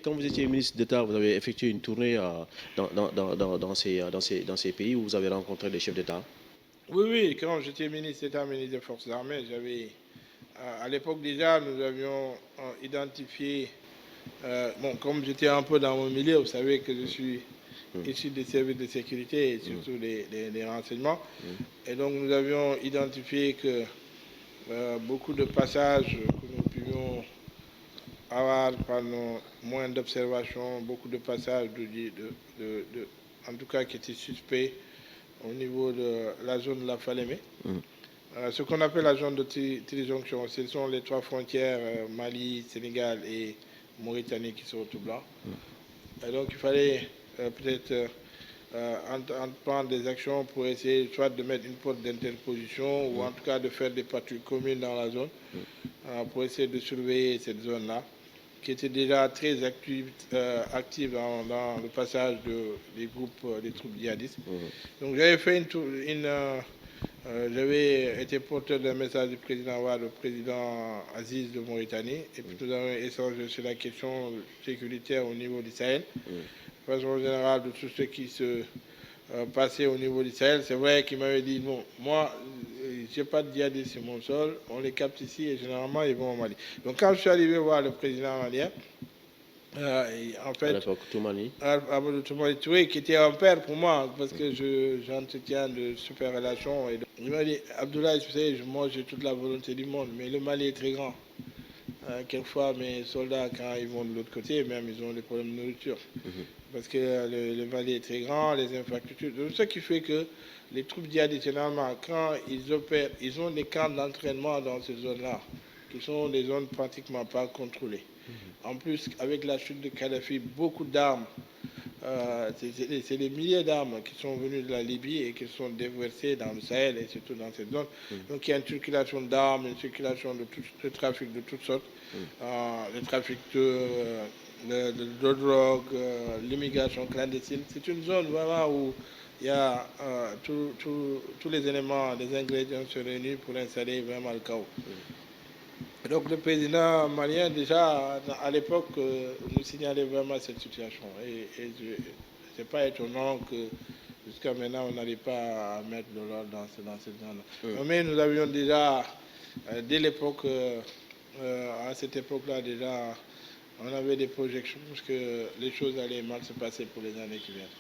Quand vous étiez ministre d'État, vous avez effectué une tournée dans ces pays où vous avez rencontré des chefs d'État. Oui, oui, quand j'étais ministre d'État, ministre des Forces armées, à l'époque déjà, nous avions identifié, bon, comme j'étais un peu dans mon milieu, vous savez que je suis issu des services de sécurité et surtout des renseignements, et donc nous avions identifié que beaucoup de passages que nous pouvions avoir par nos moyens d'observation, beaucoup de passages, en tout cas qui étaient suspects au niveau de la zone de la Falémé. Ce qu'on appelle la zone de trijonction, ce sont les trois frontières Mali, Sénégal et Mauritanie qui sont tout blancs. Et donc il fallait peut-être prendre des actions pour essayer soit de mettre une porte d'interposition ou en tout cas de faire des patrouilles communes dans la zone pour essayer de surveiller cette zone-là qui était déjà très active dans le passage des groupes, des troupes djihadistes. Donc j'avais fait j'avais été porteur d'un message du président Ouad au président Aziz de Mauritanie et puis nous avons échangé sur la question sécuritaire au niveau du Sahel. De façon générale, de tout ce qui se passait au niveau du Sahel, c'est vrai qu'il m'avait dit, bon, moi, je n'ai pas de djihadistes sur mon sol, on les capte ici et généralement ils vont au Mali. Donc quand je suis arrivé voir le président malien, en fait, Amadou Toumani Touré, qui était un père pour moi, parce que j'entretiens de super relations. Et il m'a dit, Abdoulaye, tu sais, moi j'ai toute la volonté du monde, mais le Mali est très grand. Quelquefois, mes soldats, quand ils vont de l'autre côté, même, ils ont des problèmes de nourriture. Parce que le Mali est très grand, les infrastructures. Donc, ce qui fait que les troupes djihadistes, généralement, quand ils opèrent, ils ont des camps d'entraînement dans ces zones-là, qui sont des zones pratiquement pas contrôlées. En plus, avec la chute de Kadhafi, beaucoup d'armes, c'est des milliers d'armes qui sont venues de la Libye et qui sont déversées dans le Sahel et surtout dans cette zone. Donc il y a une circulation d'armes, une circulation de trafic de toutes sortes, le trafic de drogue, l'immigration clandestine. C'est une zone vraiment où il y a tous les éléments, les ingrédients se réunissent pour installer vraiment le chaos. Donc le président malien, déjà à l'époque, nous signalait vraiment cette situation. Et ce n'est pas étonnant que jusqu'à maintenant, on n'arrive pas à mettre de l'ordre dans cette zone-là. Mais nous avions déjà, dès l'époque, à cette époque-là, déjà, on avait des projections que les choses allaient mal se passer pour les années qui viennent.